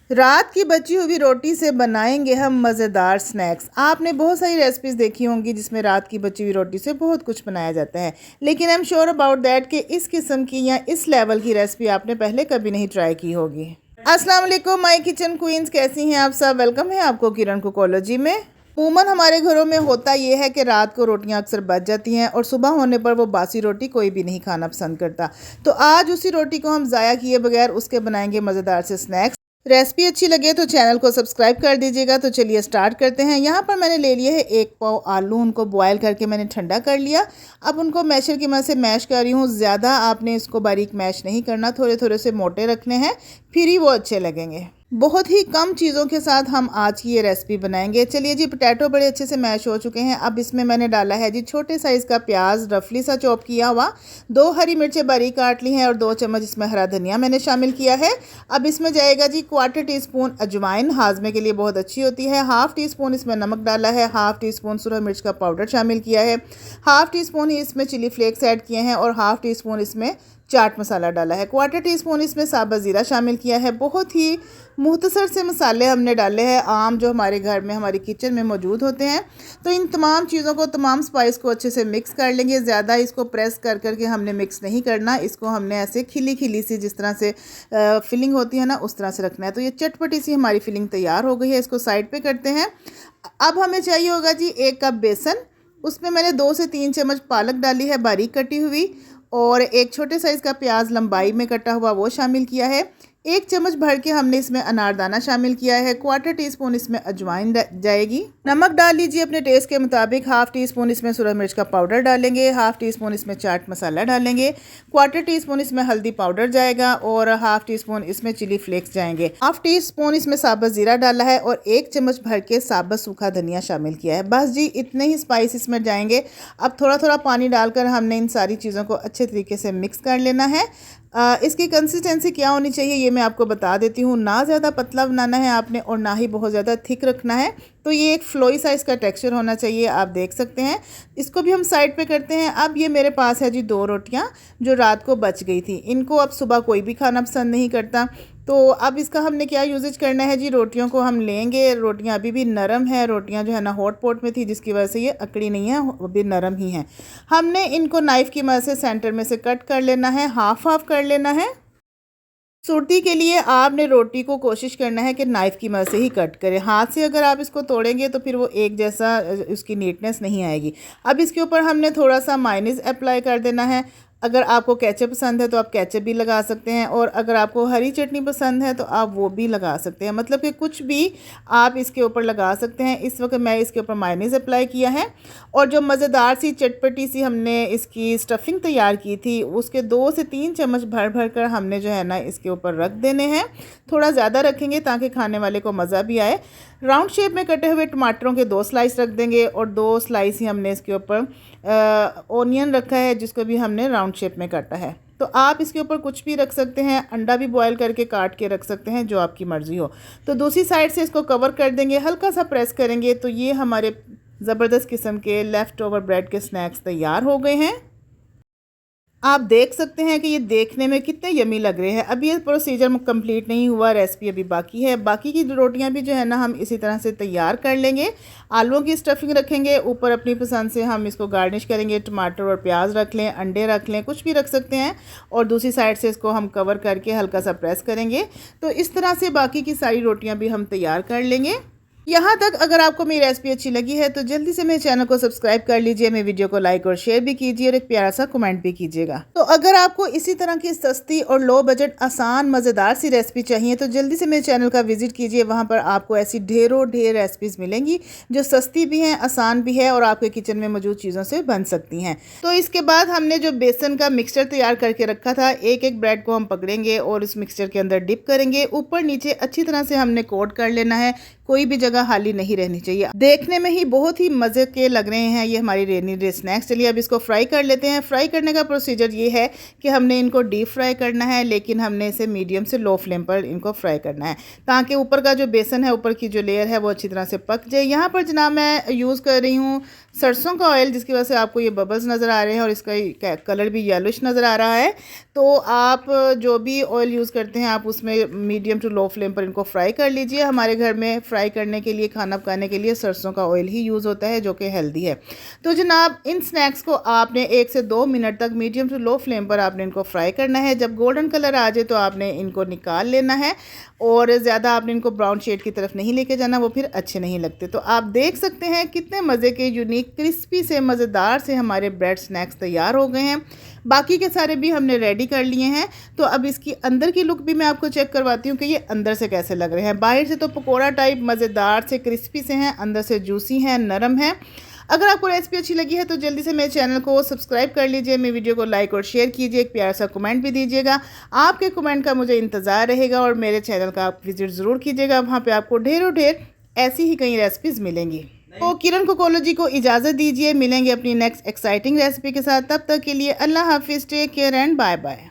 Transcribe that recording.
रात की बची हुई रोटी से बनाएंगे हम मज़ेदार स्नैक्स। आपने बहुत सारी रेसिपीज़ देखी होंगी जिसमें रात की बची हुई रोटी से बहुत कुछ बनाया जाता है, लेकिन I am sure about that कि इस किस्म की या इस लेवल की रेसिपी आपने पहले कभी नहीं ट्राई की होगी। अस्सलाम वालेकुम माय किचन क्वींस, कैसी हैं आप सब। वेलकम है आपको किरण कुकोलॉजी में। अमूमन हमारे घरों में होता ये है कि रात को रोटियां अक्सर बच जाती हैं और सुबह होने पर वो बासी रोटी कोई भी नहीं खाना पसंद करता। तो आज उसी रोटी को हम ज़ाया किए बगैर उसके बनाएंगे मज़ेदार से स्नैक्स। रेसिपी अच्छी लगे तो चैनल को सब्सक्राइब कर दीजिएगा। तो चलिए स्टार्ट करते हैं। यहाँ पर मैंने ले लिए है 1 पाव आलू, उनको बॉयल करके मैंने ठंडा कर लिया। अब उनको मैशर की मदद से मैश कर रही हूँ। ज़्यादा आपने इसको बारीक मैश नहीं करना, थोड़े थोड़े से मोटे रखने हैं, फिर ही वो अच्छे लगेंगे। बहुत ही कम चीज़ों के साथ हम आज की ये रेसिपी बनाएंगे। चलिए जी, पोटैटो बड़े अच्छे से मैश हो चुके हैं। अब इसमें मैंने डाला है जी छोटे साइज़ का प्याज रफली सा चॉप किया हुआ, 2 हरी मिर्चें बारीक काट ली हैं और 2 चम्मच इसमें हरा धनिया मैंने शामिल किया है। अब इसमें जाएगा जी 1/4 टीस्पून अजवाइन, हाजमे के लिए बहुत अच्छी होती है। 1/2 टीस्पून इसमें नमक डाला है, 1/2 टीस्पून सूरज मिर्च का पाउडर शामिल किया है, 1/2 टीस्पून ही इसमें चिली फ्लेक्स ऐड किए हैं और 1/2 टीस्पून इसमें चाट मसाला डाला है। 1/4 टीस्पून इसमें साबुत ज़ीरा शामिल किया है। बहुत ही मुख्तसर से मसाले हमने डाले हैं, आम जो हमारे घर में हमारी किचन में मौजूद होते हैं। तो इन तमाम चीज़ों को, तमाम स्पाइस को अच्छे से मिक्स कर लेंगे। ज़्यादा इसको प्रेस कर करके हमने मिक्स नहीं करना, इसको हमने ऐसे खिली खिली सी जिस तरह से फिलिंग होती है ना, उस तरह से रखना है। तो ये चटपटी सी हमारी फिलिंग तैयार हो गई है, इसको साइड पर करते हैं। अब हमें चाहिए होगा जी 1 कप बेसन। उसमें मैंने 2 से 3 चम्मच पालक डाली है बारीक कटी हुई, और एक छोटे साइज़ का प्याज लंबाई में कटा हुआ वो शामिल किया है। 1 चम्मच भर के हमने इसमें अनारदाना शामिल किया है। 1/4 टीस्पून इसमें अजवाइन जाएगी। नमक डाल लीजिए अपने टेस्ट के मुताबिक। 1/2 टीस्पून इसमें सूरज मिर्च का पाउडर डालेंगे, 1/2 टीस्पून इसमें चाट मसाला डालेंगे, 1/4 टीस्पून इसमें हल्दी पाउडर जाएगा और 1/2 टीस्पून इसमें चिली फ्लेक्स जाएंगे। 1/2 टीस्पून इसमें साबुत ज़ीरा डाला है और 1 चम्मच भर के साबुत सूखा धनिया शामिल किया है। बस जी, इतने ही स्पाइस इसमें जाएंगे। अब थोड़ा थोड़ा पानी डालकर हमने इन सारी चीज़ों को अच्छे तरीके से मिक्स कर लेना है। इसकी कंसिस्टेंसी क्या होनी चाहिए ये मैं आपको बता देती हूँ। ना ज़्यादा पतला बनाना है आपने और ना ही बहुत ज़्यादा थिक रखना है। तो ये एक फ्लोई साइज़ का टेक्सचर होना चाहिए, आप देख सकते हैं। इसको भी हम साइड पे करते हैं। अब ये मेरे पास है जी 2 रोटियाँ जो रात को बच गई थी। इनको अब सुबह कोई भी खाना पसंद नहीं करता, तो अब इसका हमने क्या यूजेज करना है जी। रोटियों को हम लेंगे, रोटियां अभी भी नरम है, रोटियां जो है ना हॉट पॉट में थी जिसकी वजह से ये अकड़ी नहीं है, अभी नरम ही हैं। हमने इनको नाइफ़ की मदद से सेंटर में से कट कर लेना है, हाफ हाफ कर लेना है। सुरती के लिए आपने रोटी को कोशिश करना है कि नाइफ़ की मदद से ही कट करें। हाथ से अगर आप इसको तोड़ेंगे तो फिर वो एक जैसा उसकी नीटनेस नहीं आएगी। अब इसके ऊपर हमने थोड़ा सा मायोनीज़ अप्लाई कर देना है। अगर आपको केचप पसंद है तो आप केचप भी लगा सकते हैं, और अगर आपको हरी चटनी पसंद है तो आप वो भी लगा सकते हैं। मतलब कि कुछ भी आप इसके ऊपर लगा सकते हैं। इस वक्त मैं इसके ऊपर मायोनीज़ अप्लाई किया है। और जो मज़ेदार सी चटपटी सी हमने इसकी स्टफिंग तैयार की थी, उसके 2 से 3 चम्मच भर भर कर हमने जो है ना इसके ऊपर रख देने हैं। थोड़ा ज़्यादा रखेंगे ताकि खाने वाले को मज़ा भी आए। राउंड शेप में कटे हुए टमाटरों के 2 स्लाइस रख देंगे और 2 स्लाइस ही हमने इसके ऊपर ओनियन रखा है जिसको भी हमने राउंड शेप में काटा है। तो आप इसके ऊपर कुछ भी रख सकते हैं, अंडा भी बॉयल करके काट के रख सकते हैं, जो आपकी मर्ज़ी हो। तो दूसरी साइड से इसको कवर कर देंगे, हल्का सा प्रेस करेंगे तो ये हमारे ज़बरदस्त किस्म के लेफ़्ट ओवर ब्रेड के स्नैक्स तैयार हो गए हैं। आप देख सकते हैं कि ये देखने में कितने यमी लग रहे हैं। अभी ये प्रोसीजर कंप्लीट नहीं हुआ, रेसिपी अभी बाकी है। बाकी की रोटियां भी जो है ना हम इसी तरह से तैयार कर लेंगे। आलूओं की स्टफिंग रखेंगे, ऊपर अपनी पसंद से हम इसको गार्निश करेंगे। टमाटर और प्याज रख लें, अंडे रख लें, कुछ भी रख सकते हैं। और दूसरी साइड से इसको हम कवर करके हल्का सा प्रेस करेंगे। तो इस तरह से बाकी की सारी रोटियाँ भी हम तैयार कर लेंगे। यहाँ तक अगर आपको मेरी रेसिपी अच्छी लगी है तो जल्दी से मेरे चैनल को सब्सक्राइब कर लीजिए, मेरे वीडियो को लाइक और शेयर भी कीजिए और एक प्यारा सा कमेंट भी कीजिएगा। तो अगर आपको इसी तरह की सस्ती और लो बजट आसान मज़ेदार सी रेसिपी चाहिए तो जल्दी से मेरे चैनल का विजिट कीजिए। वहाँ पर आपको ऐसी ढेरों ढेर रेसिपीज़ मिलेंगी जो सस्ती भी हैं, आसान भी है और आपके किचन में मौजूद चीज़ों से बन सकती हैं। तो इसके बाद हमने जो बेसन का मिक्सचर तैयार करके रखा था, एक एक ब्रेड को हम पकड़ेंगे और इस मिक्सचर के अंदर डिप करेंगे। ऊपर नीचे अच्छी तरह से हमने कोट कर लेना है। कोई भी जगह जगह खाली नहीं रहनी चाहिए। देखने में ही बहुत ही मज़े के लग रहे हैं ये हमारी रेनी डे स्नैक्स। चलिए अब इसको फ्राई कर लेते हैं। फ्राई करने का प्रोसीजर ये है कि हमने इनको डीप फ्राई करना है, लेकिन हमने इसे मीडियम से लो फ्लेम पर इनको फ्राई करना है ताकि ऊपर का जो बेसन है, ऊपर की जो लेयर है वो अच्छी तरह से पक जाए। यहाँ पर जनाब मैं यूज़ कर रही हूँ सरसों का ऑयल, जिसकी वजह से आपको ये बबल्स नज़र आ रहे हैं और इसका कलर भी येलोइश नज़र आ रहा है। तो आप जो भी ऑयल यूज़ करते हैं आप उसमें मीडियम टू लो फ्लेम पर इनको फ्राई कर लीजिए। हमारे घर में फ्राई करने के लिए, खाना पकाने के लिए सरसों का ऑयल ही यूज़ होता है जो कि हेल्दी है। तो जनाब इन स्नैक्स को आपने 1 से 2 मिनट तक मीडियम टू लो फ्लेम पर आपने इनको फ्राई करना है। जब गोल्डन कलर आ जाए तो आपने इनको निकाल लेना है और ज़्यादा आपने इनको ब्राउन शेड की तरफ नहीं लेके जाना, वो फिर अच्छे नहीं लगते। तो आप देख सकते हैं कितने मज़े के यूनिक क्रिस्पी से मज़ेदार से हमारे ब्रेड स्नैक्स तैयार हो गए हैं। बाकी के सारे भी हमने रेडी कर लिए हैं। तो अब इसकी अंदर की लुक भी मैं आपको चेक करवाती हूँ कि ये अंदर से कैसे लग रहे हैं। बाहर से तो पकोड़ा टाइप मज़ेदार से क्रिस्पी से हैं, अंदर से जूसी हैं, नरम हैं। अगर आपको रेसिपी अच्छी लगी है तो जल्दी से मेरे चैनल को सब्सक्राइब कर लीजिए, मेरी वीडियो को लाइक और शेयर कीजिए, एक प्यारा सा कमेंट भी दीजिएगा। आपके कमेंट का मुझे इंतज़ार रहेगा और मेरे चैनल का आप विजिट ज़रूर कीजिएगा, वहाँ पे आपको ढेरों ढेर ऐसी ही कई रेसिपीज़ मिलेंगी। तो किरण कोकोलॉजी को इजाज़त दीजिए, मिलेंगे अपनी नेक्स्ट एक्साइटिंग रेसिपी के साथ। तब तक के लिए अल्लाह हाफिज़, take care and bye bye.